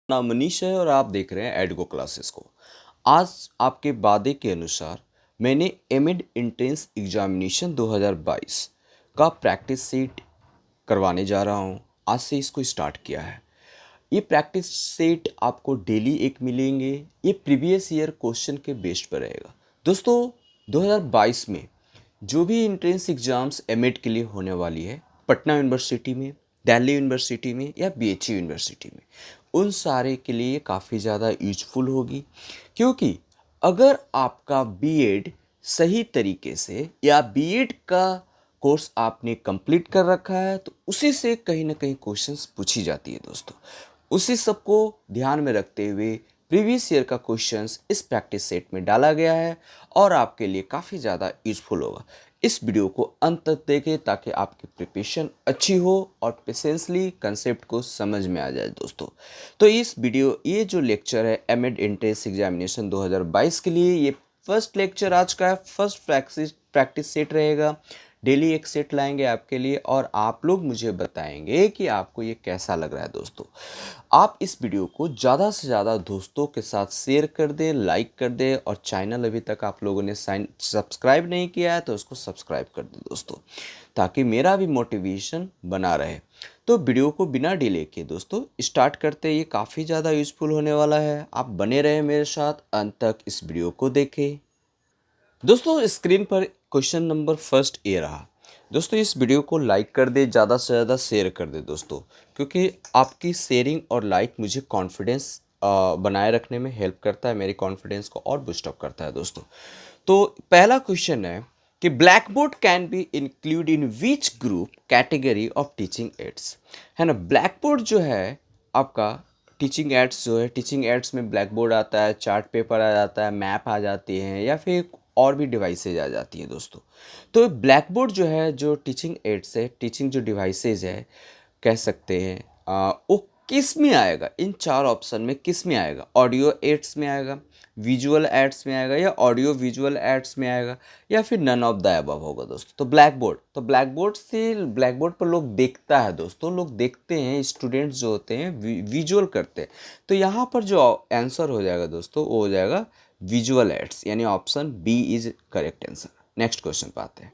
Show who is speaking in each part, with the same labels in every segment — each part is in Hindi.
Speaker 1: नाम मनीष है और आप देख रहे हैं एडगो क्लासेस को। आज आपके वादे के अनुसार मैंने एमएड एंट्रेंस एग्जामिनेशन 2022 का प्रैक्टिस सेट करवाने जा रहा हूँ। आज से इसको स्टार्ट किया है। ये प्रैक्टिस सेट आपको डेली एक मिलेंगे। ये प्रीवियस ईयर क्वेश्चन के बेस पर रहेगा। दोस्तों 2022 में जो भी एंट्रेंस एग्ज़ाम्स एमएड के लिए होने वाली है, पटना यूनिवर्सिटी में, दिल्ली यूनिवर्सिटी में या बीएचयू यूनिवर्सिटी में, उन सारे के लिए काफ़ी ज़्यादा यूजफुल होगी। क्योंकि अगर आपका बीएड सही तरीके से या बीएड का कोर्स आपने कंप्लीट कर रखा है तो उसी से कहीं ना कहीं क्वेश्चंस पूछी जाती है दोस्तों। उसी सब को ध्यान में रखते हुए प्रीवियस ईयर का क्वेश्चंस इस प्रैक्टिस सेट में डाला गया है और आपके लिए काफ़ी ज़्यादा यूजफुल होगा। इस वीडियो को अंत तक देखें ताकि आपकी प्रिपरेशन अच्छी हो और पेशेंसली कंसेप्ट को समझ में आ जाए दोस्तों। तो ये जो लेक्चर है एमएड एंट्रेंस एग्जामिनेशन 2022 के लिए, ये फर्स्ट लेक्चर आज का है। फर्स्ट प्रैक्टिस सेट रहेगा। डेली एक सेट लाएंगे आपके लिए और आप लोग मुझे बताएंगे कि आपको ये कैसा लग रहा है दोस्तों। आप इस वीडियो को ज़्यादा से ज़्यादा दोस्तों के साथ शेयर कर दें, लाइक कर दें और चैनल अभी तक आप लोगों ने सब्सक्राइब नहीं किया है तो उसको सब्सक्राइब कर दें दोस्तों, ताकि मेरा भी मोटिवेशन बना रहे। तो वीडियो को बिना डिले के दोस्तों स्टार्ट करते। ये काफ़ी ज़्यादा यूज़फुल होने वाला है। आप बने रहें मेरे साथ, अंत तक इस वीडियो को देखें। दोस्तों स्क्रीन पर क्वेश्चन नंबर फर्स्ट ये रहा। दोस्तों इस वीडियो को लाइक कर दे, ज़्यादा से ज़्यादा शेयर कर दे दोस्तों, क्योंकि आपकी शेयरिंग और लाइक मुझे कॉन्फिडेंस बनाए रखने में हेल्प करता है, मेरी कॉन्फिडेंस को और बूस्ट अप करता है दोस्तों। तो पहला क्वेश्चन है कि black board can be include in which group category of teaching ads, है ना। ब्लैक बोर्ड जो है आपका टीचिंग एड्स जो है, टीचिंग एड्स में ब्लैक बोर्ड आता है, चार्ट पेपर आ जाता है, मैप आ जाती हैं या फिर और भी डिवाइसेज आ जाती हैं दोस्तों। तो ब्लैक बोर्ड जो है, जो टीचिंग एड्स है, टीचिंग जो डिवाइसेज है कह सकते हैं, वो किस में आएगा? इन चार ऑप्शन में किस में आएगा? ऑडियो एड्स में आएगा, विजुअल एड्स में आएगा या ऑडियो विजुअल एड्स में आएगा या फिर नन ऑफ द अबव होगा दोस्तों। तो ब्लैक बोर्ड पर लोग देखता है दोस्तों, लोग देखते हैं, स्टूडेंट्स जो होते हैं विजुअल करते हैं। तो यहाँ पर जो आंसर हो जाएगा दोस्तों वो हो जाएगा विजुअल एड्स, यानी option B is correct answer. Next question पे आते हैं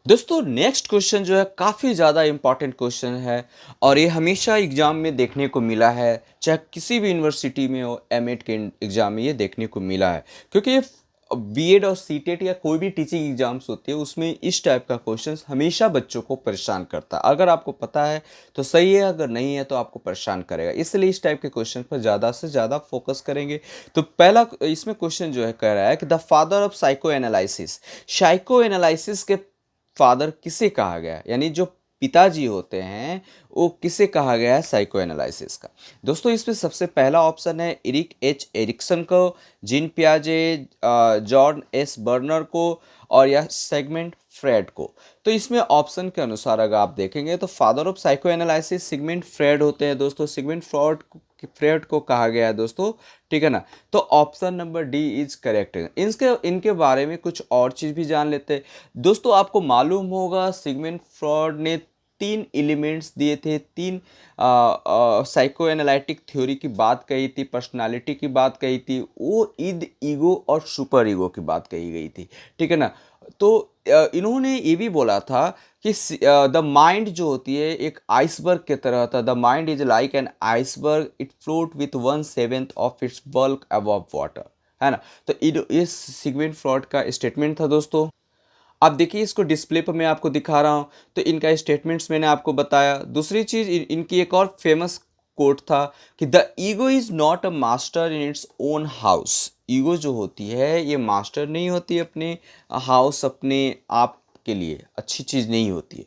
Speaker 1: दोस्तों। नेक्स्ट क्वेश्चन जो है काफ़ी ज़्यादा इंपॉर्टेंट क्वेश्चन है और ये हमेशा एग्ज़ाम में देखने को मिला है, चाहे किसी भी यूनिवर्सिटी में हो, एमएड के एग्ज़ाम में ये देखने को मिला है। क्योंकि ये बीएड और सीटेट या कोई भी टीचिंग एग्जाम्स होती है उसमें इस टाइप का क्वेश्चन हमेशा बच्चों को परेशान करता है। अगर आपको पता है तो सही है, अगर नहीं है तो आपको परेशान करेगा। इसलिए इस टाइप के क्वेश्चन पर ज़्यादा से ज़्यादा फोकस करेंगे। तो पहला इसमें क्वेश्चन जो है कह रहा है कि the father of psycho analysis के फादर किसे कहा गया है, यानी जो पिताजी होते हैं वो किसे कहा गया है साइको एनालिसिस का। दोस्तों इसमें सबसे पहला ऑप्शन है एरिक एच एरिक्सन को, जीन पियाजे, जॉन एस बर्नर को और या सेगमेंट फ्रेड को। तो इसमें ऑप्शन के अनुसार अगर आप देखेंगे तो father of psychoanalysis Sigmund Freud होते हैं दोस्तों। सिगमेंट फ्रेड को कहा गया है दोस्तों, ठीक है ना। तो option number D is correct है। इनके बारे में कुछ और चीज़ भी जान लेते हैं दोस्तों। आपको मालूम होगा सिगमेंट फ्रॉड ने 3 एलिमेंट्स दिए थे, 3 साइको एनालिटिक थ्योरी की बात कही थी, पर्सनालिटी की बात कही थी, वो ईगो और सुपर ईगो की बात कही गई थी, ठीक है ना। तो इन्होंने ये भी बोला था कि द माइंड जो होती है एक आइसबर्ग की तरह था। The mind is like an iceberg, it float with 1/7 of its bulk above water, है ना। तो ये सिगमेंट फ्रॉड का स्टेटमेंट था दोस्तों। आप देखिए इसको डिस्प्ले पर मैं आपको दिखा रहा हूँ। तो इनका स्टेटमेंट्स मैंने आपको बताया। दूसरी चीज़ इनकी एक और फेमस कोट था कि the ego is not a master in its own house. Ego जो होती है ये मास्टर नहीं होती अपने हाउस, अपने आप के लिए अच्छी चीज़ नहीं होती है।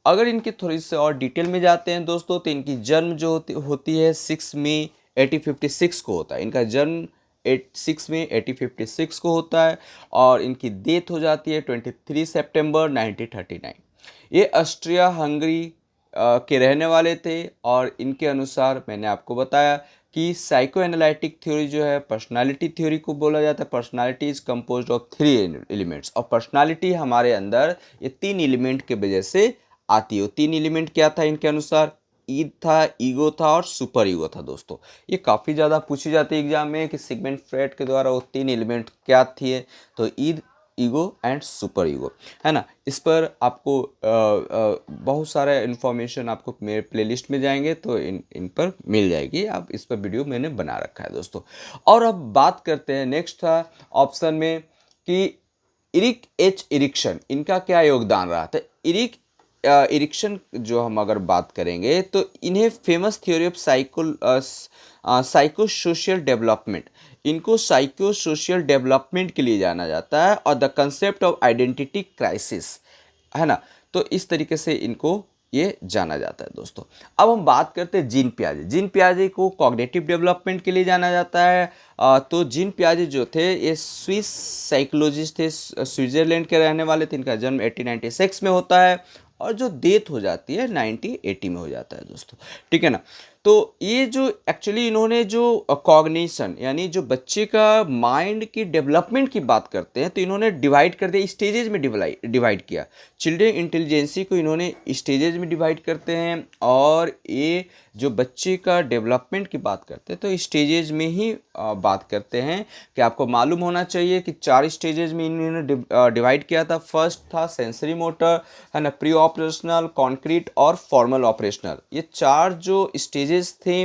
Speaker 1: अगर इनकी थोड़ी सी और डिटेल में जाते हैं दोस्तों तो इनकी जन्म जो होती है 6 मई 1856 को होता है। इनका जन्म 6 मई 1856 को होता है और इनकी डेथ हो जाती है 23 सितंबर 1939। ये ऑस्ट्रिया हंगरी के रहने वाले थे और इनके अनुसार मैंने आपको बताया कि साइको एनालिटिक थ्योरी जो है पर्सनालिटी थ्योरी को बोला जाता है। Personality is composed of 3 elements और पर्सनालिटी हमारे अंदर ये 3 एलिमेंट के वजह से आती है। 3 एलिमेंट क्या था इनके अनुसार? ईद था, ईगो था और सुपर ईगो था दोस्तों। ये काफ़ी ज़्यादा पूछी जाती है एग्जाम में कि सिगमंड फ्रॉइड के द्वारा वो 3 एलिमेंट क्या थे, तो Eid, ego and super ego, है ना। इस पर आपको बहुत सारा इन्फॉर्मेशन आपको मेरे प्लेलिस्ट में जाएंगे तो इन पर मिल जाएगी, आप इस पर वीडियो मैंने बना रखा है दोस्तों। और अब बात करते हैं नेक्स्ट था ऑप्शन में कि इरिक एच इरिक्शन, इनका क्या योगदान रहा था। इरिक इरिक्शन जो हम अगर बात करेंगे तो इन्हें famous theory of psycho social development, इनको साइको सोशल डेवलपमेंट के लिए जाना जाता है, और the concept of identity crisis, है ना। तो इस तरीके से इनको ये जाना जाता है दोस्तों। अब हम बात करते हैं जीन पियाजे। जीन पियाजे को कॉग्निटिव डेवलपमेंट के लिए जाना जाता है। तो जीन पियाजे जो थे ये स्विस साइकोलॉजिस्ट थे, स्विट्जरलैंड के रहने वाले थे। इनका जन्म 1896 में होता है और जो डेथ हो जाती है 1980 में हो जाता है दोस्तों, ठीक है ना। तो ये जो एक्चुअली इन्होंने जो कॉग्निशन यानी जो बच्चे का माइंड की डेवलपमेंट की बात करते हैं तो इन्होंने डिवाइड कर दिया, स्टेजेज में डिवाइड किया। चिल्ड्रन इंटेलिजेंसी को इन्होंने स्टेजेज में डिवाइड करते हैं, और ये जो बच्चे का डेवलपमेंट की बात करते हैं तो स्टेजेज में ही बात करते हैं कि आपको मालूम होना चाहिए कि 4 स्टेजेज में इन्होंने डिवाइड किया था। फर्स्ट था सेंसरी मोटर, है ना, प्री ऑपरेशनल, कॉन्क्रीट और फॉर्मल ऑपरेशनल। ये 4 जो स्टेजेस थे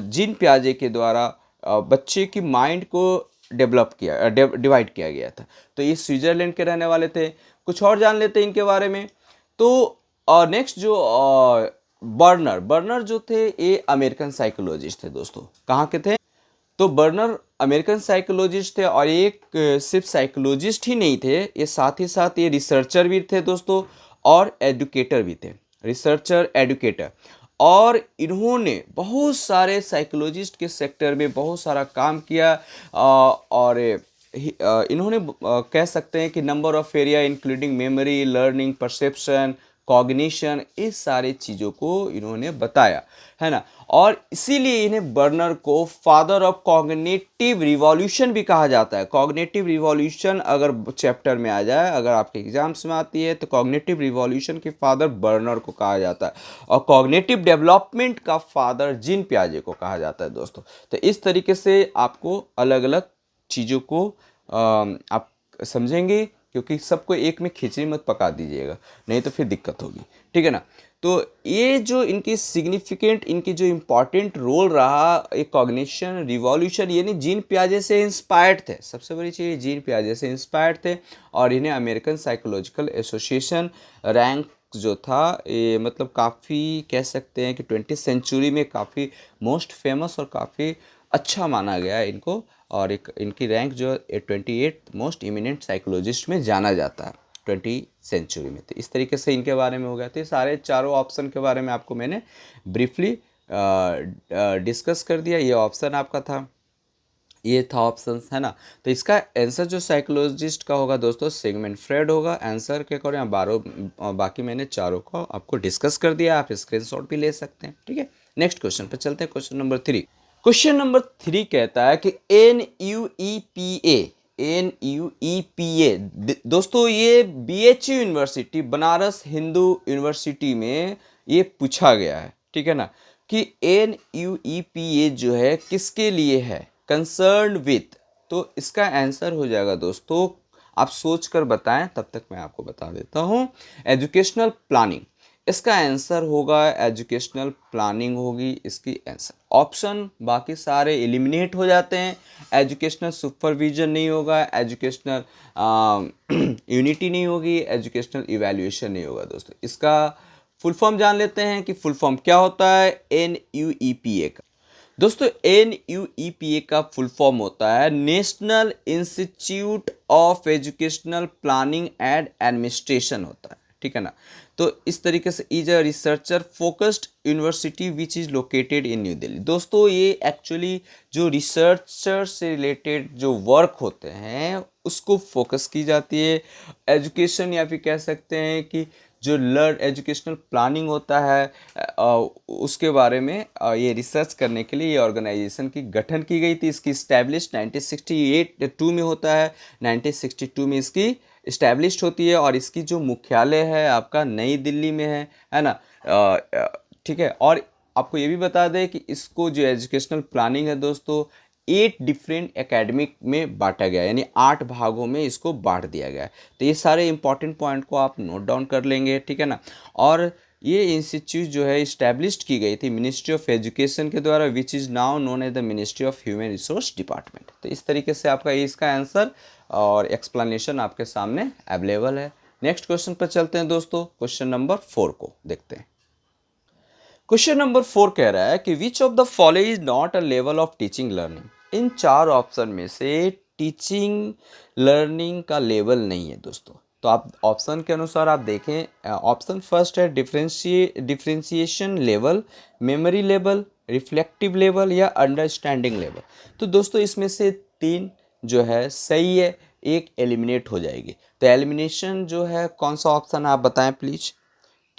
Speaker 1: जीन पियाजे के द्वारा बच्चे की माइंड को डिवाइड किया गया था। तो ये स्विट्जरलैंड के रहने वाले थे। कुछ और जान लेते हैं इनके बारे में। तो नेक्स्ट जो बर्नर जो थे ये अमेरिकन साइकोलॉजिस्ट थे दोस्तों। कहाँ के थे? तो बर्नर अमेरिकन साइकोलॉजिस्ट थे, और एक सिर्फ साइकोलॉजिस्ट ही नहीं थे, ये साथ ही साथ ये रिसर्चर भी थे दोस्तों, और एडुकेटर भी थे। रिसर्चर, एडुकेटर, और इन्होंने बहुत सारे साइकोलॉजिस्ट के सेक्टर में बहुत सारा काम किया। और इन्होंने कह सकते हैं कि number of area including memory, learning, perception, cognition, इस सारी चीज़ों को इन्होंने बताया, है ना। और इसीलिए इन्हें बर्नर को फादर ऑफ कॉग्निटिव रिवॉल्यूशन भी कहा जाता है। कॉग्निटिव रिवॉल्यूशन अगर चैप्टर में आ जाए, अगर आपके एग्जाम्स में आती है, तो कॉग्निटिव रिवॉल्यूशन के फादर बर्नर को कहा जाता है, और कॉग्निटिव डेवलपमेंट का फादर जीन पियाजे को कहा जाता है दोस्तों। तो इस तरीके से आपको अलग अलग चीज़ों को आप समझेंगे, क्योंकि सबको एक में खिचड़ी मत पका दीजिएगा, नहीं तो फिर दिक्कत होगी, ठीक है ना। तो ये जो इनकी सिग्निफिकेंट, इनकी जो इम्पॉर्टेंट रोल रहा एक कॉग्निशन रिवॉल्यूशन, यानी जीन पियाजे से इंस्पायर्ड थे। सबसे बड़ी चीज़ जीन पियाजे से इंस्पायर्ड थे, और इन्हें अमेरिकन साइकोलॉजिकल एसोसिएशन रैंक जो था ये मतलब काफ़ी कह सकते हैं कि 20वीं सेंचुरी में काफ़ी मोस्ट फेमस और काफ़ी अच्छा माना गया है इनको, और एक इनकी रैंक जो 28 मोस्ट इमिनेंट साइकोलॉजिस्ट में जाना जाता है 20वीं सेंचुरी में। तो इस तरीके से इनके बारे में हो गया। तो सारे चारों ऑप्शन के बारे में आपको मैंने ब्रीफली डिस्कस कर दिया। ये ऑप्शन आपका था, ये था ऑप्शंस, है ना। तो इसका आंसर जो साइकोलॉजिस्ट का होगा दोस्तों सिगमंड फ्रॉइड होगा। आंसर के अकॉर्डिंग बाकी मैंने चारों को आपको डिस्कस कर दिया, आप स्क्रीनशॉट भी ले सकते हैं, ठीक है। नेक्स्ट क्वेश्चन पर चलते हैं, क्वेश्चन नंबर 3। क्वेश्चन नंबर 3 कहता है कि NUEPA दोस्तों ये BHU university, Banaras Hindu university में ये पूछा गया है, ठीक है ना, कि NUEPA जो है किसके लिए है, कंसर्न विथ। तो इसका आंसर हो जाएगा दोस्तों, आप सोच कर बताएं, तब तक मैं आपको बता देता हूं, एजुकेशनल प्लानिंग। इसका आंसर होगा एजुकेशनल प्लानिंग होगी इसकी आंसर। ऑप्शन बाकी सारे एलिमिनेट हो जाते हैं। एजुकेशनल सुपरविजन नहीं होगा, एजुकेशनल यूनिटी नहीं होगी, एजुकेशनल इवैल्यूएशन नहीं होगा दोस्तों। इसका फुल फॉर्म जान लेते हैं कि फुल फॉर्म क्या होता है NUEPA का। दोस्तों NUEPA का फुल फॉर्म होता है national institute of educational planning and administration होता है, ठीक है ना। तो इस तरीके से is a researcher focused university which is located in new Delhi. दोस्तों ये एक्चुअली जो रिसर्चर से रिलेटेड जो वर्क होते हैं उसको फोकस की जाती है। एजुकेशन या फिर कह सकते हैं कि जो एजुकेशनल प्लानिंग होता है उसके बारे में ये रिसर्च करने के लिए ये ऑर्गेनाइजेशन की गठन की गई थी। इसकी इस्टेब्लिश 1962 में होता है, 1962 में इसकी इस्टेब्लिश्ड होती है, और इसकी जो मुख्यालय है आपका नई दिल्ली में है ना, ठीक है। और आपको ये भी बता दें कि इसको जो एजुकेशनल प्लानिंग है दोस्तों 8 डिफरेंट एकेडमिक में बांटा गया है, यानी 8 भागों में इसको बांट दिया गया है। तो ये सारे इंपॉर्टेंट पॉइंट को आप नोट डाउन कर लेंगे, ठीक है ना। और ये इंस्टीट्यूट जो है इस्टेब्लिश्ड की गई थी मिनिस्ट्री ऑफ एजुकेशन के द्वारा, which is now known as the ministry of human resource department. तो इस तरीके से आपका ये इसका आंसर और एक्सप्लेनेशन आपके सामने अवेलेबल है। नेक्स्ट क्वेश्चन पर चलते हैं दोस्तों, क्वेश्चन नंबर 4 को देखते हैं। क्वेश्चन नंबर 4 कह रहा है कि विच of the following is not a level of teaching learning. In 4 option में से टीचिंग लर्निंग का लेवल नहीं है दोस्तों। तो आप ऑप्शन के अनुसार आप देखें, ऑप्शन फर्स्ट है differentiation level, memory level, reflective level या अंडरस्टैंडिंग लेवल। तो दोस्तों इसमें से 3 जो है सही है, एक एलिमिनेट हो जाएगी। तो एलिमिनेशन जो है कौन सा ऑप्शन आप बताएं प्लीज।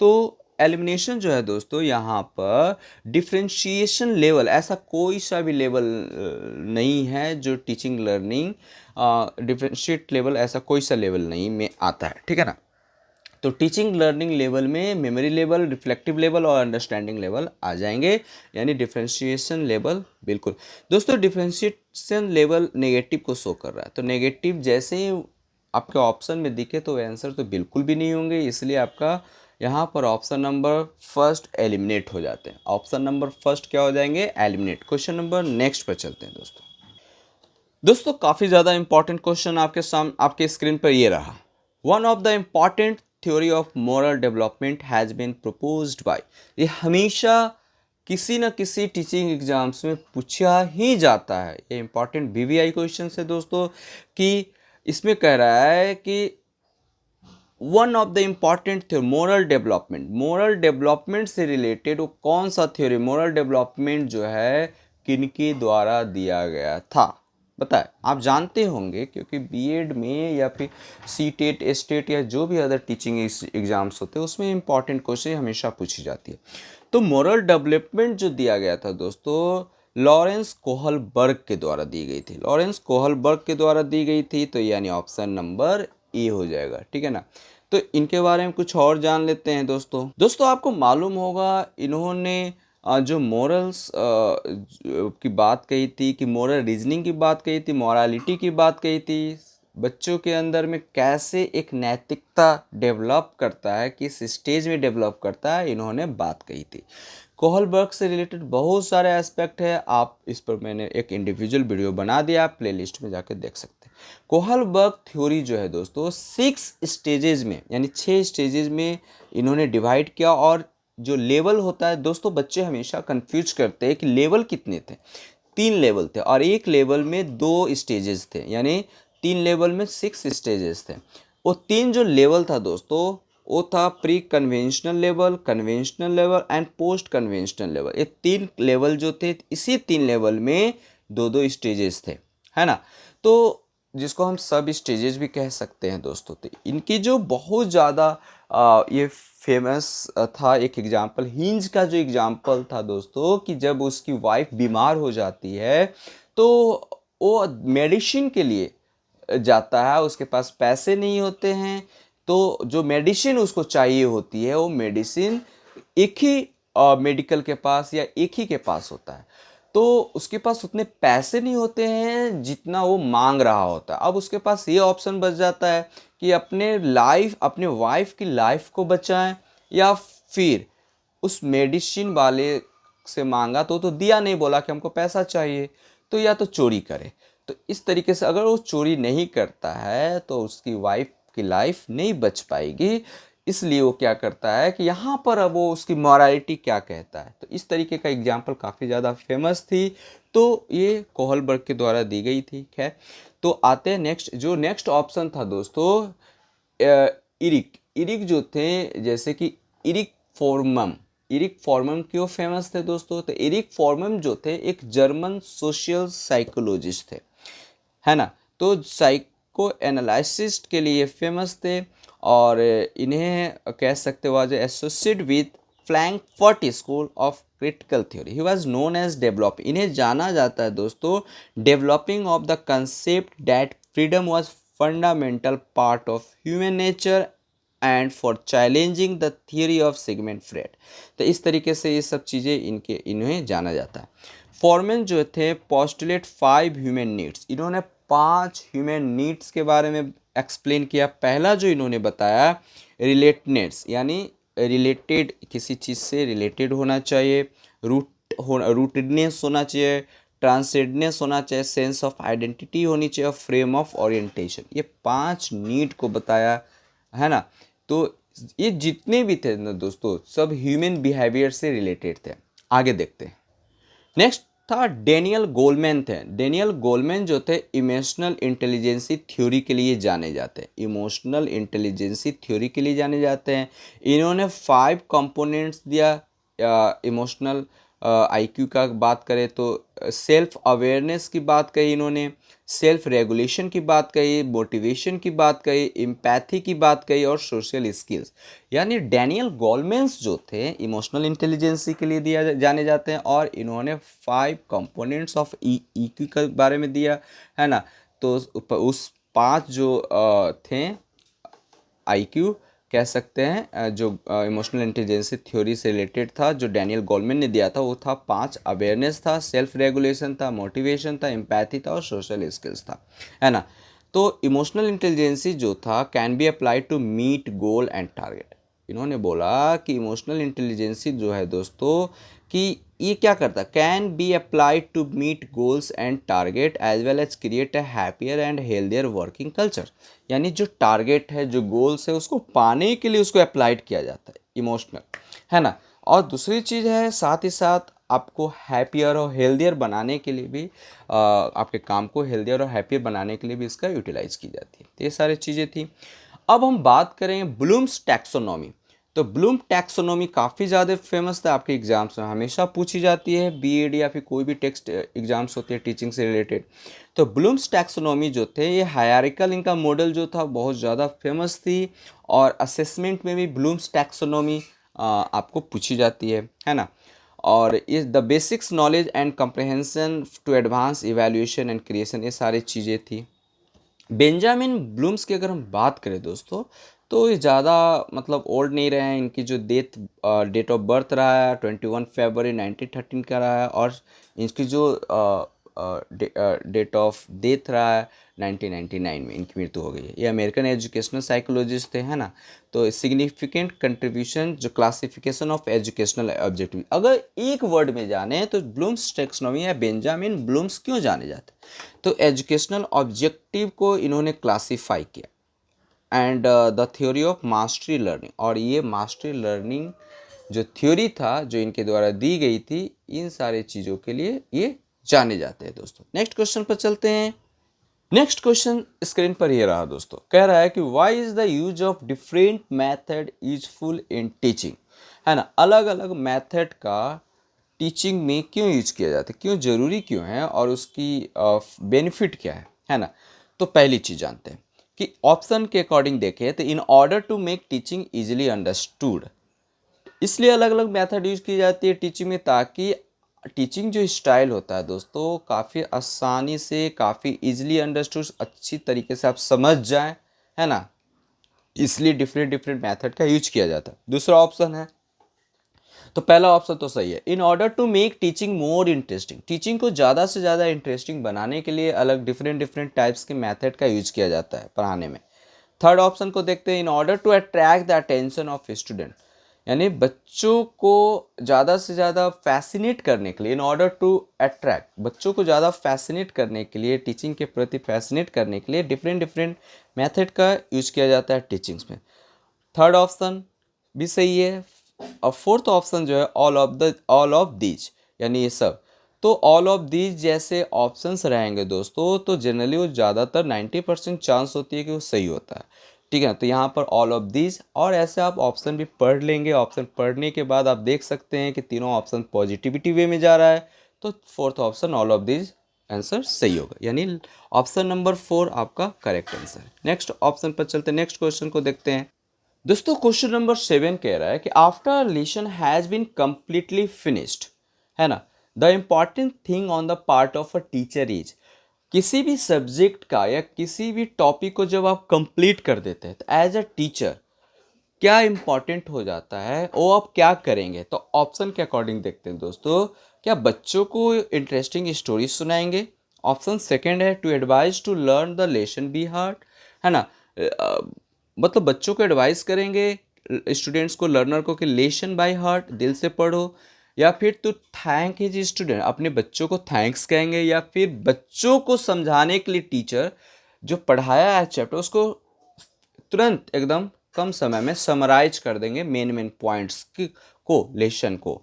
Speaker 1: तो एलिमिनेशन जो है दोस्तों यहाँ पर डिफ्रेंशिएशन लेवल, ऐसा कोई सा भी लेवल नहीं है जो टीचिंग लर्निंग डिफ्रेंशिएट लेवल, ऐसा कोई सा लेवल नहीं में आता है, ठीक है ना। तो टीचिंग लर्निंग लेवल में मेमोरी लेवल, रिफ्लेक्टिव लेवल और अंडरस्टैंडिंग लेवल आ जाएंगे, यानी डिफ्रेंशिएशन लेवल बिल्कुल। दोस्तों डिफ्रेंशिएशन लेवल नेगेटिव को शो कर रहा है, तो नेगेटिव जैसे ही आपके ऑप्शन में दिखे तो आंसर तो बिल्कुल भी नहीं होंगे, इसलिए आपका यहाँ पर ऑप्शन नंबर फर्स्ट एलिमिनेट हो जाते हैं। ऑप्शन नंबर फर्स्ट क्या हो जाएंगे, एलिमिनेट। क्वेश्चन नंबर नेक्स्ट पर चलते हैं दोस्तों काफ़ी ज़्यादा इंपॉर्टेंट क्वेश्चन आपके सामने आपके स्क्रीन पर ये रहा। One of the important theory of moral development has been proposed by. ये हमेशा किसी न किसी टीचिंग एग्जाम्स में पूछा ही जाता है, ये इंपॉर्टेंट VVI क्वेश्चन है दोस्तों। कि इसमें कह रहा है कि one of the important theory moral development से रिलेटेड वो कौन सा थ्योरी, मोरल डेवलपमेंट जो है किनके द्वारा दिया गया था बताए। आप जानते होंगे क्योंकि बीएड में या फिर सीटेट स्टेट या जो भी अदर टीचिंग एग्जाम्स होते हैं उसमें इंपॉर्टेंट क्वेश्चन हमेशा पूछी जाती है। तो मोरल डेवलपमेंट जो दिया गया था दोस्तों लॉरेंस कोहलबर्ग के द्वारा दी गई थी, लॉरेंस कोहलबर्ग के द्वारा दी गई थी, तो यानी ऑप्शन नंबर ए हो जाएगा, ठीक है ना। तो इनके बारे में कुछ और जान लेते हैं दोस्तों आपको मालूम होगा इन्होंने जो मोरल्स की बात कही थी, कि मोरल रीजनिंग की बात कही थी, मॉरालिटी की बात कही थी, बच्चों के अंदर में कैसे एक नैतिकता डेवलप करता है, किस स्टेज में डेवलप करता है, इन्होंने बात कही थी। कोहलबर्ग से रिलेटेड बहुत सारे एस्पेक्ट है, आप इस पर मैंने एक इंडिविजुअल वीडियो बना दिया, आप प्लेलिस्ट में जाके देख सकते हैं। कोहलबर्ग थ्योरी जो है दोस्तों 6 स्टेजेस में यानी 6 स्टेजेस में इन्होंने डिवाइड किया। और जो लेवल होता है दोस्तों बच्चे हमेशा कंफ्यूज करते हैं कि लेवल कितने थे। 3 लेवल थे और एक लेवल में 2 स्टेजेस थे, यानी 3 लेवल में 6 स्टेजेस थे। वो 3 जो लेवल था दोस्तों वो था pre conventional level, conventional level and post conventional level. ये 3 लेवल जो थे, इसी 3 लेवल में 2-2 स्टेजेस थे, है ना। तो जिसको हम सब स्टेजेस भी कह सकते हैं दोस्तों। तो इनकी जो बहुत ज़्यादा ये फेमस था एक एग्जाम्पल, हिंज का जो एग्जाम्पल था दोस्तों, कि जब उसकी वाइफ बीमार हो जाती है तो वो मेडिसिन के लिए जाता है, उसके पास पैसे नहीं होते हैं, तो जो मेडिसिन उसको चाहिए होती है वो मेडिसिन एक ही मेडिकल के पास या एक ही के पास होता है, तो उसके पास उतने पैसे नहीं होते हैं जितना वो मांग रहा होता है। अब उसके पास ये ऑप्शन बच जाता है कि अपने वाइफ की लाइफ को बचाएं या फिर उस मेडिसिन वाले से मांगा तो दिया नहीं, बोला कि हमको पैसा चाहिए, तो या तो चोरी करे। तो इस तरीके से अगर वो चोरी नहीं करता है तो उसकी वाइफ की लाइफ नहीं बच पाएगी, इसलिए वो क्या करता है कि यहाँ पर अब वो उसकी मॉरालिटी क्या कहता है। तो इस तरीके का एग्जाम्पल काफ़ी ज़्यादा फेमस थी, तो ये कोहलबर्ग के द्वारा दी गई थी। खैर, तो आते हैं नेक्स्ट ऑप्शन था दोस्तों इरिक जो थे, जैसे कि इरिक फॉर्मम क्यों फेमस थे दोस्तों। तो इरिक फॉर्मम जो थे एक जर्मन सोशल साइकोलॉजिस्ट थे, है ना। तो साइको एनालिसिस के लिए फेमस थे और इन्हें कह सकते हो आज associate with Frankfurt school of critical theory. He was known as develop, इन्हें जाना जाता है दोस्तों developing of the concept that freedom was fundamental part of human nature and for challenging the theory of Sigmund Freud. तो इस तरीके से ये सब चीज़ें इन्हें जाना जाता है। फॉरमैन जो थे पोस्टुलेट 5 ह्यूमन नीड्स, इन्होंने 5 ह्यूमन नीड्स के बारे में एक्सप्लेन किया। पहला जो इन्होंने बताया रिलेटेडनेस, यानी रिलेटेड, किसी चीज़ से रिलेटेड होना चाहिए, रूटेडनेस होना चाहिए, ट्रांसेंडेंस होना चाहिए, सेंस ऑफ आइडेंटिटी होनी चाहिए और फ्रेम ऑफ ओरिएंटेशन। ये 5 नीड को बताया है ना। तो ये जितने भी थे ना दोस्तों, सब ह्यूमन बिहेवियर से रिलेटेड थे। आगे देखते हैं। नेक्स्ट था डेनियल गोलमैन थे। डेनियल गोलमैन जो थे इमोशनल इंटेलिजेंसी थ्योरी के लिए जाने जाते हैं। इमोशनल इंटेलिजेंसी थ्योरी के लिए जाने जाते हैं। इन्होंने 5 कंपोनेंट्स दिया इमोशनल आईक्यू का। बात करें तो सेल्फ अवेयरनेस की बात कही इन्होंने, सेल्फ रेगुलेशन की बात कही, मोटिवेशन की बात कही, एम्पैथी की बात कही और सोशल स्किल्स। यानी डैनियल गोलमैन्स जो थे इमोशनल इंटेलिजेंसी के लिए जाने जाते हैं और इन्होंने 5 कंपोनेंट्स ऑफ ईक्यू के बारे में दिया है ना। तो उस 5 जो थे आईक्यू कह सकते हैं, जो इमोशनल इंटेलिजेंसी थ्योरी से रिलेटेड था, जो डैनियल गोलमैन ने दिया था, वो था 5 अवेयरनेस था, सेल्फ रेगुलेशन था, मोटिवेशन था, एम्पैथी था और सोशल स्किल्स था, है ना। तो इमोशनल इंटेलिजेंसी जो था can be applied to meet goal and target. इन्होंने बोला कि इमोशनल इंटेलिजेंसी जो है दोस्तों, कि ये क्या करता है, can be applied to meet goals and target as well as create a happier and healthier working culture. यानी जो टारगेट है, जो गोल्स है, उसको पाने के लिए उसको अप्लाइड किया जाता है इमोशनल, है ना। और दूसरी चीज़ है, साथ ही साथ आपको हैप्पियर और हेल्दियर बनाने के लिए भी आपके काम को हेल्दियर और हैप्पियर बनाने के लिए भी इसका यूटिलाइज की जाती है। तो ये सारी चीज़ें थी। अब हम बात करें ब्लूम्स टैक्सोनॉमी। तो ब्लूम टैक्सोनॉमी काफ़ी ज़्यादा फेमस था, आपके एग्जाम्स में हमेशा पूछी जाती है, बीएड या फिर कोई भी टेक्स्ट एग्जाम्स होते हैं टीचिंग से रिलेटेड। तो ब्लूम्स टैक्सोनॉमी जो थे, ये हायरार्किकल इनका मॉडल जो था बहुत ज़्यादा फेमस थी और असेसमेंट में भी ब्लूम्स टैक्सोनॉमी आपको पूछी जाती है ना। और इस the basics knowledge and comprehension to advance evaluation and creation, ये सारी चीज़ें थी। बेंजामिन ब्लूम्स की अगर हम बात करें दोस्तों, तो ये ज़्यादा मतलब ओल्ड नहीं रहे हैं। इनकी जो डेट ऑफ बर्थ रहा है 21 फरवरी 1913 का रहा है और इनकी जो डेट ऑफ डेथ रहा है 1999 में इनकी मृत्यु हो गई है। ये अमेरिकन एजुकेशनल साइकोलॉजिस्ट थे, है ना। तो सिग्निफिकेंट कंट्रीब्यूशन जो क्लासिफिकेशन ऑफ एजुकेशनल ऑब्जेक्टिव, अगर एक वर्ड में जाने तो ब्लूम्स टैक्सोनॉमी या बेंजामिन ब्लूम्स क्यों जाने जाते, तो एजुकेशनल ऑब्जेक्टिव को इन्होंने क्लासीफाई किया and the theory of mastery learning. और ये मास्टरी लर्निंग जो थ्योरी था, जो इनके द्वारा दी गई थी, इन सारे चीज़ों के लिए ये जाने जाते हैं दोस्तों। नेक्स्ट क्वेश्चन पर चलते हैं। नेक्स्ट क्वेश्चन स्क्रीन पर ये रहा दोस्तों, कह रहा है कि why is the use of different method useful in teaching, है ना। अलग अलग मेथड का टीचिंग में क्यों यूज किया जाता है, क्यों ज़रूरी क्यों है और उसकी बेनिफिट क्या है ना। तो पहली चीज़ जानते हैं कि ऑप्शन के अकॉर्डिंग देखें तो in order to make teaching easily understood, इसलिए अलग अलग मेथड यूज की जाती है टीचिंग में, ताकि टीचिंग जो स्टाइल होता है दोस्तों, काफ़ी आसानी से, काफ़ी इजीली अंडरस्टूड, अच्छी तरीके से आप समझ जाएं, है ना। इसलिए डिफरेंट डिफरेंट मेथड का यूज किया जाता है। दूसरा ऑप्शन है, तो पहला ऑप्शन तो सही है, in order to make teaching more interesting, teaching को ज़्यादा से ज़्यादा इंटरेस्टिंग बनाने के लिए अलग डिफरेंट डिफरेंट टाइप्स के मेथड का यूज किया जाता है पढ़ाने में। थर्ड ऑप्शन को देखते हैं, in order to attract the attention of student, यानी बच्चों को ज़्यादा से ज़्यादा फैसिनेट करने के लिए, इन ऑर्डर टू अट्रैक्ट, बच्चों को ज़्यादा फैसिनेट करने के लिए, टीचिंग के प्रति फैसिनेट करने के लिए डिफरेंट डिफरेंट मेथड का यूज किया जाता है टीचिंग्स में। थर्ड ऑप्शन भी सही है। और फोर्थ ऑप्शन जो है ऑल ऑफ दीज, यानी ये सब। तो ऑल ऑफ दीज जैसे ऑप्शंस रहेंगे दोस्तों, तो जनरली वो ज़्यादातर 90% चांस होती है कि वो सही होता है, ठीक है। तो यहाँ पर ऑल ऑफ दीज, और ऐसे आप ऑप्शन भी पढ़ लेंगे। ऑप्शन पढ़ने के बाद आप देख सकते हैं कि तीनों ऑप्शन पॉजिटिविटी वे में जा रहा है, तो fourth option all of these answer सही होगा, यानी ऑप्शन नंबर 4 आपका करेक्ट आंसर है। नेक्स्ट ऑप्शन पर चलते हैं, नेक्स्ट क्वेश्चन को देखते हैं दोस्तों। क्वेश्चन नंबर 7 कह रहा है कि after lesson has been completely finished, है ना, the important thing on the part of a teacher is, किसी भी सब्जेक्ट का या किसी भी टॉपिक को जब आप कंप्लीट कर देते हैं तो एज अ टीचर क्या इम्पॉर्टेंट हो जाता है, वो आप क्या करेंगे। तो ऑप्शन के अकॉर्डिंग देखते हैं दोस्तों। क्या बच्चों को इंटरेस्टिंग स्टोरी सुनाएंगे। ऑप्शन सेकंड है to advise to learn the lesson by heart, है ना। मतलब बच्चों को एडवाइस करेंगे, स्टूडेंट्स को, लर्नर को, कि लेसन बाय हार्ट, दिल से पढ़ो। या फिर टू थैंक हिज स्टूडेंट, अपने बच्चों को थैंक्स कहेंगे। या फिर बच्चों को समझाने के लिए टीचर जो पढ़ाया है चैप्टर उसको तुरंत एकदम कम समय में समराइज कर देंगे मेन मेन पॉइंट्स को, लेसन को।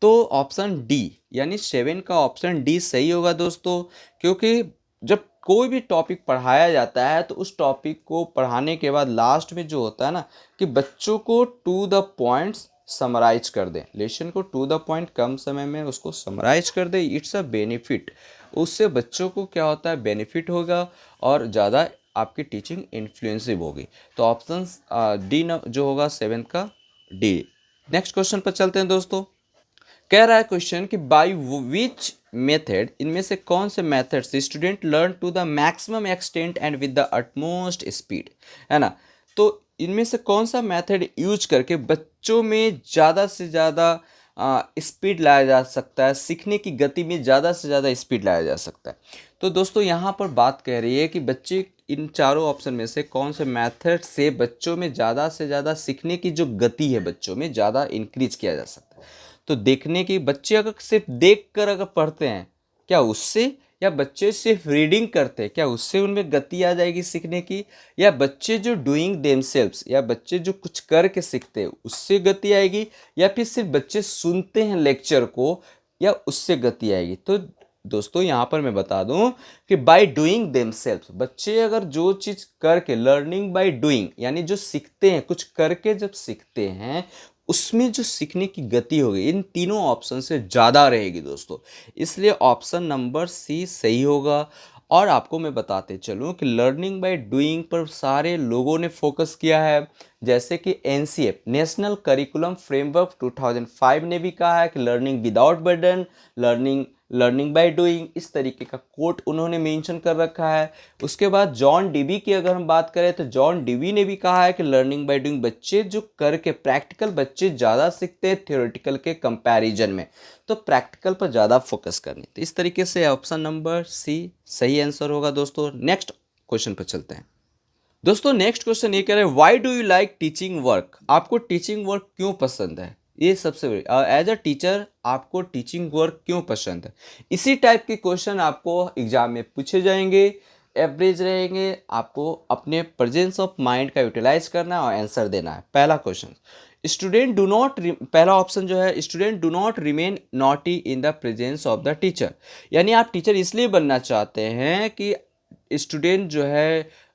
Speaker 1: तो ऑप्शन डी यानी 7 का ऑप्शन डी सही होगा दोस्तों। क्योंकि जब कोई भी टॉपिक पढ़ाया जाता है तो उस टॉपिक को पढ़ाने के बाद लास्ट में जो होता है ना, कि बच्चों को टू द पॉइंट्स समराइज कर दें, लेसन को टू द पॉइंट कम समय में उसको समराइज कर दे, इट्स अ बेनिफिट। उससे बच्चों को क्या होता है, बेनिफिट होगा और ज़्यादा आपकी टीचिंग इन्फ्लुएंसिव होगी। तो ऑप्शन डी जो होगा 7 का डी। नेक्स्ट क्वेश्चन पर चलते हैं दोस्तों। कह रहा है क्वेश्चन कि बाय विच मेथड, इनमें से कौन से मेथड से student learn to the maximum extent and with the utmost speed, है ना। तो इनमें से कौन सा मेथड यूज करके बच्चों में ज़्यादा से ज़्यादा स्पीड लाया जा सकता है, सीखने की गति में ज़्यादा से ज़्यादा स्पीड लाया जा सकता है। तो दोस्तों यहाँ पर बात कह रही है कि बच्चे इन चारों ऑप्शन में से कौन से मेथड से बच्चों में ज़्यादा से ज़्यादा सीखने की जो गति है बच्चों में ज़्यादा इंक्रीज किया जा सकता है। तो देखने की, बच्चे अगर सिर्फ देख कर अगर पढ़ते हैं क्या उससे, या बच्चे सिर्फ रीडिंग करते हैं क्या उससे उनमें गति आ जाएगी सीखने की, या बच्चे जो डूइंग देमसेल्व्स, या बच्चे जो कुछ करके सीखते हैं उससे गति आएगी, या फिर सिर्फ बच्चे सुनते हैं लेक्चर को या उससे गति आएगी। तो दोस्तों यहाँ पर मैं बता दूं कि बाय डूइंग देमसेल्व्स, बच्चे अगर जो चीज़ करके, लर्निंग बाय डूइंग यानी जो सीखते हैं कुछ करके जब सीखते हैं उसमें जो सीखने की गति होगी इन तीनों ऑप्शन से ज़्यादा रहेगी दोस्तों। इसलिए ऑप्शन नंबर सी सही होगा। और आपको मैं बताते चलूँ कि लर्निंग बाय डूइंग पर सारे लोगों ने फोकस किया है। जैसे कि एनसीएफ नेशनल करिकुलम फ्रेमवर्क 2005 ने भी कहा है कि learning without burden, learning by doing, इस तरीके का कोट उन्होंने मेंशन कर रखा है। उसके बाद जॉन डीवी की अगर हम बात करें तो जॉन डीवी ने भी कहा है कि लर्निंग बाय डूइंग, बच्चे जो करके, प्रैक्टिकल बच्चे ज़्यादा सीखते हैं थ्योरेटिकल के कंपैरिजन में, तो प्रैक्टिकल पर ज़्यादा फोकस करनी। तो इस तरीके से ऑप्शन नंबर सी सही आंसर होगा दोस्तों। नेक्स्ट क्वेश्चन पर चलते हैं दोस्तों। नेक्स्ट क्वेश्चन ये कह रहे हैं why do you like teaching work, आपको टीचिंग वर्क क्यों पसंद है। ये सबसे बड़ी, एज अ टीचर आपको टीचिंग वर्क क्यों पसंद है। इसी टाइप के क्वेश्चन आपको एग्जाम में पूछे जाएंगे, एवरेज रहेंगे। आपको अपने प्रेजेंस ऑफ माइंड का यूटिलाइज करना है और आंसर देना है। पहला क्वेश्चन, स्टूडेंट डू नॉट, पहला ऑप्शन जो है student do not remain naughty in the presence of the teacher, यानी आप टीचर इसलिए बनना चाहते हैं कि स्टूडेंट जो है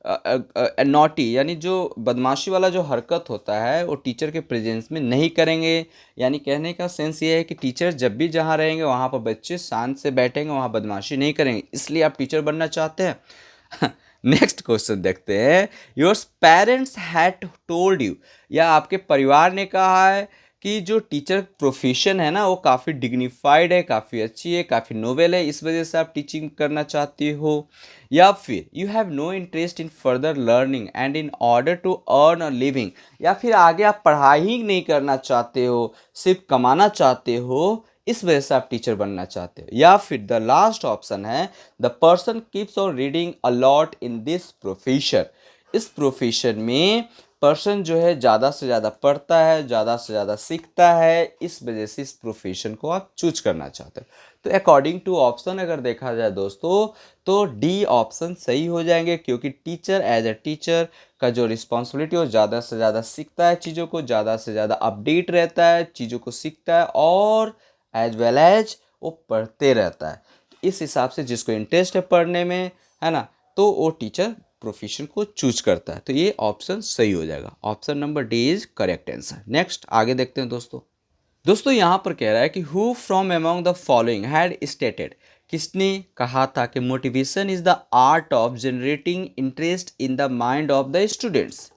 Speaker 1: नॉटी यानी जो बदमाशी वाला जो हरकत होता है वो टीचर के प्रेजेंस में नहीं करेंगे। यानी कहने का सेंस ये है कि टीचर जब भी जहाँ रहेंगे वहाँ पर बच्चे शांत से बैठेंगे, वहाँ बदमाशी नहीं करेंगे, इसलिए आप टीचर बनना चाहते हैं। नेक्स्ट क्वेश्चन देखते हैं। Your parents had told you, या आपके परिवार ने कहा है कि जो टीचर प्रोफेशन है ना वो काफ़ी डिग्निफाइड है, काफ़ी अच्छी है, काफ़ी नोबेल है, इस वजह से आप टीचिंग करना चाहती हो। या फिर you have no interest in further learning and in order to earn a living, या फिर आगे आप पढ़ाई ही नहीं करना चाहते हो, सिर्फ कमाना चाहते हो, इस वजह से आप टीचर बनना चाहते हो। या फिर द लास्ट ऑप्शन है the person keeps on reading a lot in this profession, इस प्रोफेशन में पर्सन जो है ज़्यादा से ज़्यादा पढ़ता है, ज़्यादा से ज़्यादा सीखता है, इस वजह से इस प्रोफेशन को आप चूज करना चाहते हो। तो अकॉर्डिंग टू ऑप्शन अगर देखा जाए दोस्तों तो डी ऑप्शन सही हो जाएंगे, क्योंकि टीचर एज ए टीचर का जो रिस्पॉन्सिबिलिटी हो ज़्यादा से ज़्यादा सीखता है चीज़ों को, ज़्यादा से ज़्यादा अपडेट रहता है, चीज़ों को सीखता है और एज वेल एज वो पढ़ते रहता है। तो इस हिसाब से जिसको इंटरेस्ट है पढ़ने में, है ना, तो वो टीचर प्रोफेशन को चूज करता है। तो ये ऑप्शन सही हो जाएगा। Option number D is correct answer. Next आगे देखते हैं दोस्तों यहाँ पर कह रहा है कि who from among the following had stated, किसने कहा था कि motivation is the art of generating interest in the mind of the students,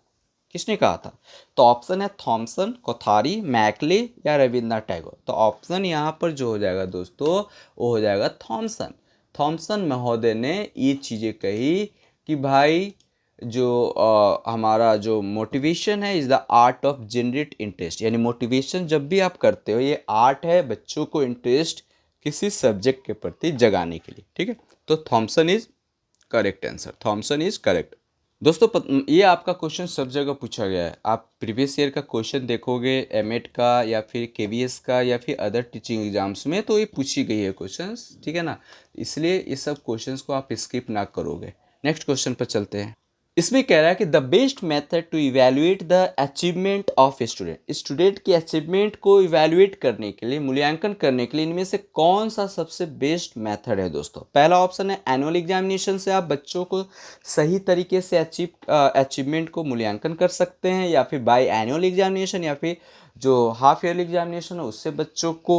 Speaker 1: किसने कहा था। तो ऑप्शन है थॉमसन, कोथारी, मैकले या रविन्द्रनाथ टैगोर। तो ऑप्शन यहाँ पर जो हो जाएगा दोस्तों वो हो जाएगा थॉमसन। थॉमसन महोदय ने ये चीज़ें कही कि भाई जो हमारा जो मोटिवेशन है is the art of generate interest, यानी मोटिवेशन जब भी आप करते हो ये आर्ट है बच्चों को इंटरेस्ट किसी सब्जेक्ट के प्रति जगाने के लिए, ठीक है। तो Thomson is correct answer, Thomson is correct. दोस्तों ये आपका क्वेश्चन सब जगह पूछा गया है। आप प्रीवियस ईयर का क्वेश्चन देखोगे एमएड का या फिर केवीएस का या फिर अदर टीचिंग एग्जाम्स में, तो ये पूछी गई है क्वेश्चंस, ठीक है ना। इसलिए ये सब क्वेश्चंस को आप स्किप ना करोगे। नेक्स्ट क्वेश्चन पर चलते हैं। इसमें कह रहा है कि the best method to evaluate the achievement of student, student की अचीवमेंट को इवैल्यूएट करने के लिए, मूल्यांकन करने के लिए इनमें से कौन सा सबसे बेस्ट मेथड है दोस्तों। पहला ऑप्शन है एनुअल एग्जामिनेशन से आप बच्चों को सही तरीके से अचीवमेंट को मूल्यांकन कर सकते हैं, या फिर बाय एनुअल एग्जामिनेशन, या फिर जो हाफ ईयरली एग्जामिनेशन है उससे बच्चों को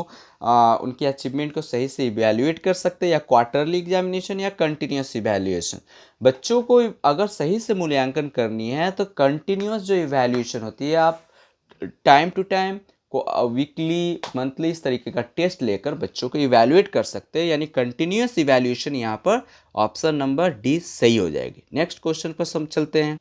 Speaker 1: उनकी अचीवमेंट को सही से इवैल्यूएट कर सकते हैं, या क्वार्टरली एग्जामिनेशन या कंटिन्यूस इवैल्यूएशन। बच्चों को अगर सही से मूल्यांकन करनी है तो कंटिन्यूस जो इवैल्यूएशन होती है, आप टाइम टू टाइम को वीकली मंथली इस तरीके का टेस्ट लेकर बच्चों को इवैल्यूएट कर सकते हैं, यानी कंटिन्यूस इवैल्यूएशन यहाँ पर ऑप्शन नंबर डी सही हो जाएगी। नेक्स्ट क्वेश्चन पर हम चलते हैं।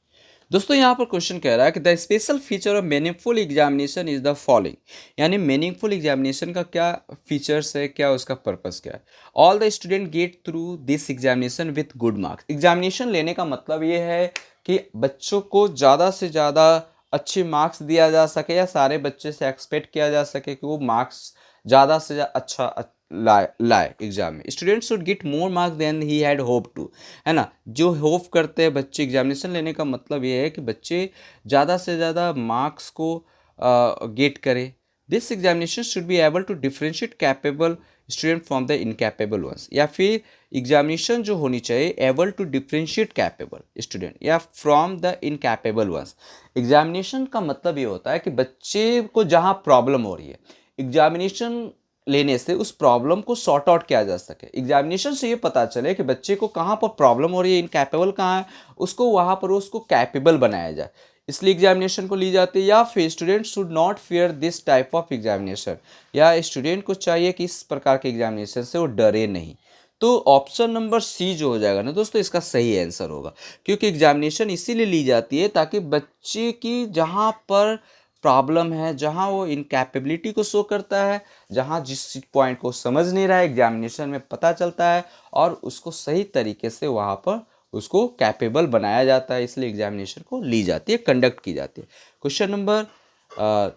Speaker 1: दोस्तों यहाँ पर क्वेश्चन कह रहा है कि the special feature of meaningful examination is the following, यानी मीनिंगफुल एग्जामिनेशन का क्या फीचर्स है, क्या उसका पर्पस क्या है। All the student get through this examination with good marks, examination लेने का मतलब ये है कि बच्चों को ज़्यादा से ज़्यादा अच्छे मार्क्स दिया जा सके, या सारे बच्चे से एक्सपेक्ट किया जा सके कि वो मार्क्स ज़्यादा से ज़्यादा अच्छा लाए एग्जाम में। Student should get more marks than he had hope to, है ना। जो होप करते हैं बच्चे एग्जामिनेशन लेने का मतलब ये है कि बच्चे ज़्यादा से ज़्यादा मार्क्स को गेट करें। This examination should be able to differentiate capable student from the incapable ones, या फिर एग्जामिनेशन जो होनी चाहिए able to differentiate capable student या from the incapable ones. Examination का मतलब ये होता है कि बच्चे को जहाँ प्रॉब्लम हो रही है, एग्जामिनेशन लेने से उस प्रॉब्लम को सॉर्ट आउट किया जा सके। एग्जामिनेशन से ये पता चले कि बच्चे को कहाँ पर प्रॉब्लम हो रही है, इनकैपेबल कहाँ है, उसको वहाँ पर उसको कैपेबल बनाया जाए, इसलिए एग्जामिनेशन को ली जाती है। या फिर student should not fear this type of examination, या स्टूडेंट को चाहिए कि इस प्रकार के एग्जामिनेशन से वो डरे नहीं। तो ऑप्शन नंबर सी जो हो जाएगा ना दोस्तों, इसका सही आंसर होगा, क्योंकि एग्जामिनेशन इसीलिए ली जाती है ताकि बच्चे की जहाँ पर प्रॉब्लम है, जहाँ वो इनकैपेबिलिटी को शो करता है, जहाँ जिस पॉइंट को समझ नहीं रहा है एग्जामिनेशन में पता चलता है, और उसको सही तरीके से वहाँ पर उसको कैपेबल बनाया जाता है, इसलिए एग्जामिनेशन को ली जाती है, कंडक्ट की जाती है। क्वेश्चन नंबर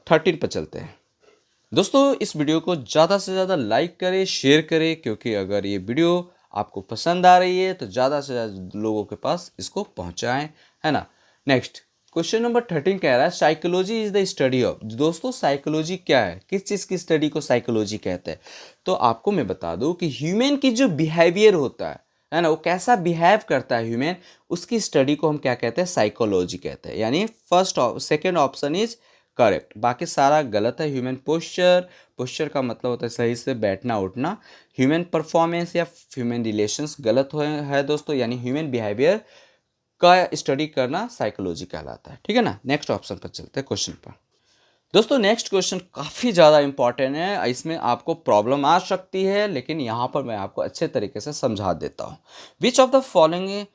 Speaker 1: 13 पर चलते हैं। दोस्तों इस वीडियो को ज़्यादा से ज़्यादा लाइक करें, शेयर करें, क्योंकि अगर ये वीडियो आपको पसंद आ रही है तो ज़्यादा से ज़्यादा लोगों के पास इसको पहुँचाएँ, है ना। नेक्स्ट क्वेश्चन नंबर 13 कह रहा है psychology is the study of. दोस्तों साइकोलॉजी क्या है, किस चीज़ की स्टडी को साइकोलॉजी कहते हैं। तो आपको मैं बता दूं कि ह्यूमन की जो बिहेवियर होता है ना, वो कैसा बिहेव करता है ह्यूमन, उसकी स्टडी को हम क्या कहते हैं, साइकोलॉजी कहते हैं। यानी सेकेंड ऑप्शन इज करेक्ट, बाकी सारा गलत है। ह्यूमन पोस्चर का मतलब होता है सही से बैठना उठना। ह्यूमन परफॉर्मेंस या ह्यूमन रिलेशंस गलत है दोस्तों, यानी ह्यूमन बिहेवियर का स्टडी करना साइकोलॉजी कहलाता है, ठीक है ना। नेक्स्ट ऑप्शन पर चलते हैं क्वेश्चन पर। दोस्तों नेक्स्ट क्वेश्चन काफ़ी ज़्यादा इंपॉर्टेंट है, इसमें आपको प्रॉब्लम आ सकती है, लेकिन यहाँ पर मैं आपको अच्छे तरीके से समझा देता हूँ। Which of the following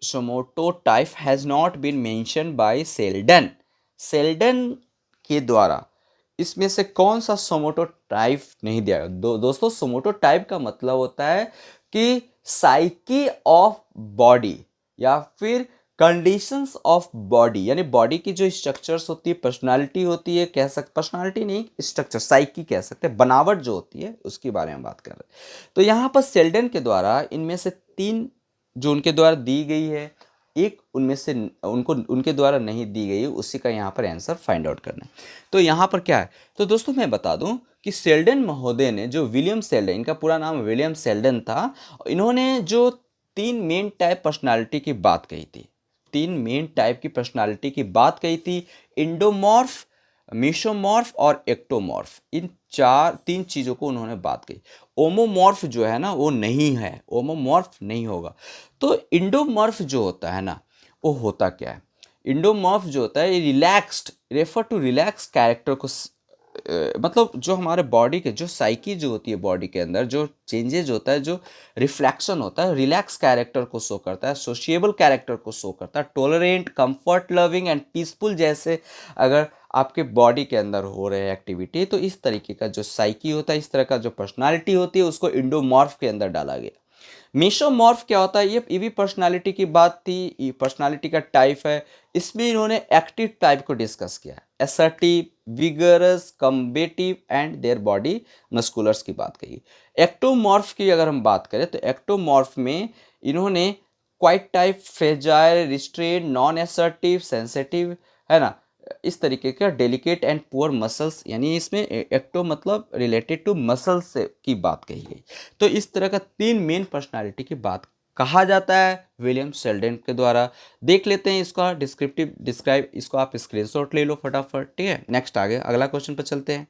Speaker 1: somatotype has not been mention by Sheldon. Sheldon के द्वारा इसमें से कौन सा सोमोटोटाइप नहीं दिया गया। दोस्तों सोमोटोटाइप का मतलब होता है कि साइकी ऑफ बॉडी, या फिर कंडीशंस ऑफ बॉडी, यानी बॉडी की जो स्ट्रक्चर्स होती है, पर्सनालिटी होती है, कह सकते पर्सनालिटी नहीं स्ट्रक्चर, साइकी कह सकते हैं, बनावट जो होती है उसके बारे में बात कर रहे हैं। तो यहाँ पर सेल्डन के द्वारा इनमें से 3 जो उनके द्वारा दी गई है, एक उनमें से उनके द्वारा नहीं दी गई, उसी का यहाँ पर आंसर फाइंड आउट करना है। तो यहाँ पर क्या है, तो दोस्तों मैं बता दूं कि सेल्डन महोदय ने, जो विलियम सेल्डन, इनका पूरा नाम विलियम सेल्डन था, इन्होंने जो 3 मेन टाइप पर्सनालिटी की बात कही थी, 3 मेन टाइप की पर्सनालिटी की बात कही थी, इंडोमॉर्फ, मेसोमॉर्फ और एक्टोमॉर्फ। इन 3 चीज़ों को उन्होंने बात कही। ओमोमॉर्फ जो है ना वो नहीं है, ओमोमॉर्फ नहीं होगा। तो इंडोमॉर्फ जो होता है ना, वो होता क्या है, इंडोमॉर्फ जो होता है ये relaxed, refer to relax character को मतलब जो हमारे बॉडी के जो साइकी जो होती है बॉडी के अंदर जो चेंजेज होता है, जो रिफ्लेक्शन होता है, रिलैक्स कैरेक्टर को शो करता है, सोशिएबल कैरेक्टर को शो करता है, tolerant, comfort loving and peaceful जैसे अगर आपके बॉडी के अंदर हो रहे हैं एक्टिविटी, तो इस तरीके का जो साइकी होता है, इस तरह का जो पर्सनालिटी होती है, उसको इंडोमॉर्फ के अंदर डाला गया। मेसोमॉर्फ क्या होता है, ये भी पर्सनालिटी की बात थी, ये पर्सनालिटी का टाइप है। इसमें इन्होंने एक्टिव टाइप को डिस्कस किया है, assertive, vigorous, combative and their body musculars की बात कही। एक्टोमॉर्फ की अगर हम बात करें तो एक्टोमॉर्फ में इन्होंने quite type, fragile, restrain, non assertive, sensitive, है ना, इस तरीके का डेलिकेट एंड पुअर मसल्स, यानी इसमें एक्टो मतलब रिलेटेड टू मसल्स से की बात कही गई। तो इस तरह का 3 मेन पर्सनालिटी की बात कहा जाता है विलियम शेल्डन के द्वारा। देख लेते हैं इसका डिस्क्राइब, इसको आप स्क्रीनशॉट ले लो फटाफट, ठीक है। नेक्स्ट आगे अगला क्वेश्चन पर चलते हैं।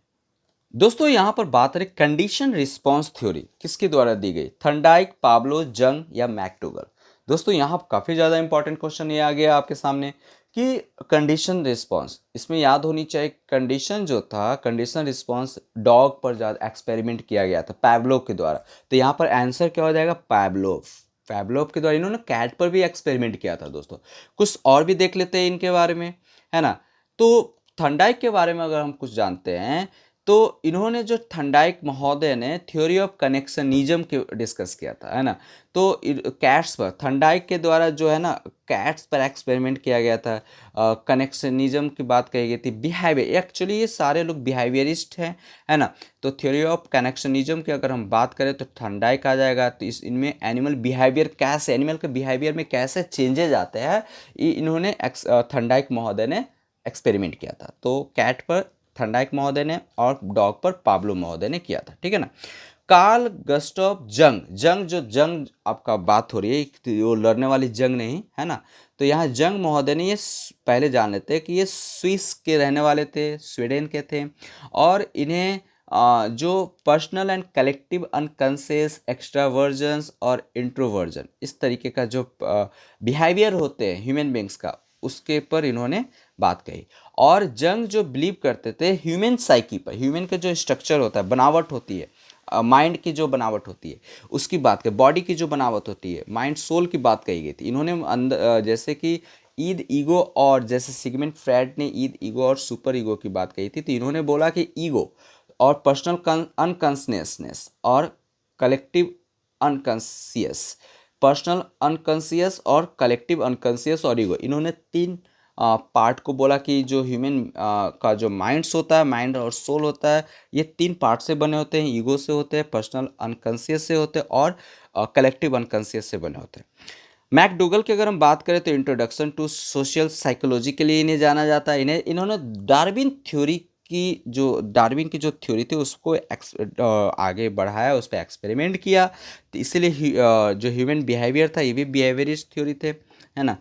Speaker 1: दोस्तों यहाँ पर बात करें कंडीशन रिस्पांस थ्योरी किसके द्वारा दी गई, थर्नडाइक, पाब्लो, जंग या मैकडूगल। दोस्तों यहाँ काफ़ी ज़्यादा इंपॉर्टेंट क्वेश्चन ये आ गया आपके सामने कि कंडीशन रिस्पांस, इसमें याद होनी चाहिए कंडीशन जो था, कंडीशन रिस्पांस डॉग पर ज़्यादा एक्सपेरिमेंट किया गया था पैवलोव के द्वारा। तो यहाँ पर आंसर क्या हो जाएगा, पैवलोव। पैवलोव के द्वारा इन्होंने कैट पर भी एक्सपेरिमेंट किया था दोस्तों। कुछ और भी देख लेते हैं इनके बारे में, है ना। तो थर्नडाइक के बारे में अगर हम कुछ जानते हैं तो इन्होंने जो थर्नडाइक महोदय ने थ्योरी ऑफ कनेक्शनिज्म के डिस्कस किया था, है ना। तो कैट्स पर थर्नडाइक के द्वारा जो है ना कैट्स पर एक्सपेरिमेंट किया गया था, कनेक्शनिज्म की बात कही गई थी, बिहेवियर, एक्चुअली ये सारे लोग बिहेवियरिस्ट हैं, है ना। तो थ्योरी ऑफ कनेक्शनिज्म की अगर हम बात करें तो थर्नडाइक आ जाएगा। तो इस इनमें एनिमल बिहेवियर कैसे, एनिमल के बिहेवियर में कैसे चेंजेज आते हैं, ये इन्होंने थर्नडाइक महोदय ने एक्सपेरिमेंट किया था। तो कैट पर थर्नडाइक महोदय ने और डॉग पर पाब्लो महोदय ने किया था, ठीक है ना। कार्ल गस्टॉव जंग, जंग जो जंग आपका बात हो रही है वो लड़ने वाली जंग नहीं, है ना। तो यहाँ जंग महोदय ने ये पहले जान लेते हैं कि ये स्विस के रहने वाले थे, स्वीडन के थे, और इन्हें जो पर्सनल एंड कलेक्टिव अनकॉन्शियस, एक्स्ट्रावर्जन्स और इंट्रोवर्जन, इस तरीके का जो बिहेवियर होते हैं ह्यूमन बींग्स का, उसके पर इन्होंने बात कही। और जंग जो बिलीव करते थे ह्यूमन साइकी पर, ह्यूमन का जो स्ट्रक्चर होता है, बनावट होती है, माइंड की जो बनावट होती है उसकी बात करें, बॉडी की जो बनावट होती है, माइंड सोल की बात कही गई थी। इन्होंने अंदर जैसे कि ईद ईगो, और जैसे सिगमंड फ्रायड ने ईद ईगो और सुपर ईगो की बात कही थी, तो इन्होंने बोला कि ईगो और पर्सनल अनकॉन्शियसनेस और कलेक्टिव अनकॉन्शियस, पर्सनल अनकॉन्शियस और कलेक्टिव अनकॉन्शियस और ईगो, इन्होंने 3 पार्ट को बोला कि जो ह्यूमन का जो माइंड्स होता है, माइंड और सोल होता है, ये 3 पार्ट से बने होते हैं, ईगो से होते हैं, पर्सनल अनकॉन्शियस से होते हैं और कलेक्टिव अनकॉन्शियस से बने होते हैं। मैकडूगल की अगर हम बात करें तो इंट्रोडक्शन टू सोशल साइकोलॉजी के लिए इन्हें जाना जाता है। इन्होंने डार्विन की जो थ्योरी थी उसको आगे बढ़ाया, उस पर एक्सपेरिमेंट किया। तो इसीलिए जो ह्यूमन बिहेवियर था ये भी बिहेवियरिस्ट थ्योरी थे, है ना।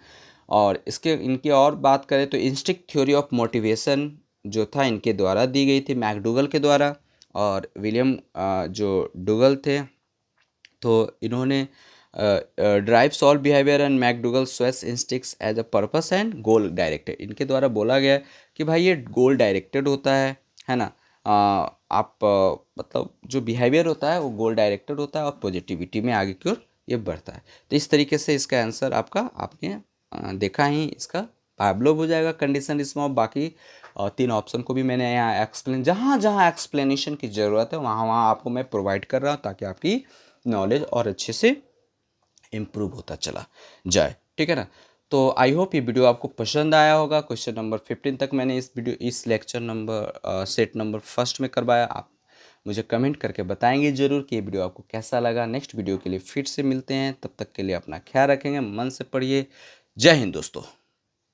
Speaker 1: और इसके इनकी और बात करें तो इंस्टिंक्ट थ्योरी ऑफ मोटिवेशन जो था इनके द्वारा दी गई थी, मैकडूगल के द्वारा। और विलियम जो डूगल थे, तो इन्होंने drives all behaviour and McDougall says instincts as a purpose and goal directed, इनके द्वारा बोला गया कि भाई ये गोल डायरेक्टेड होता है ना। आप मतलब जो बिहेवियर होता है वो गोल डायरेक्टेड होता है और पॉजिटिविटी में आगे की ओर ये बढ़ता है। तो इस तरीके से इसका आंसर आपका आपने देखा ही, इसका पैब्लोव हो जाएगा कंडीशन रिस्पांस। बाकी 3 ऑप्शन को भी मैंने यहाँ एक्सप्लेन, जहाँ जहाँ एक्सप्लेनेशन की ज़रूरत है वहाँ वहाँ आपको मैं प्रोवाइड कर रहा हूँ ताकि आपकी नॉलेज और अच्छे से इम्प्रूव होता चला जाए, ठीक है ना। तो आई होप ये वीडियो आपको पसंद आया होगा। क्वेश्चन नंबर 15 तक मैंने इस लेक्चर नंबर सेट नंबर 1 में करवाया। आप मुझे कमेंट करके बताएंगे ज़रूर कि ये वीडियो आपको कैसा लगा। नेक्स्ट वीडियो के लिए फिर से मिलते हैं, तब तक के लिए अपना ख्याल रखेंगे, मन से पढ़िए। जय हिंद दोस्तों।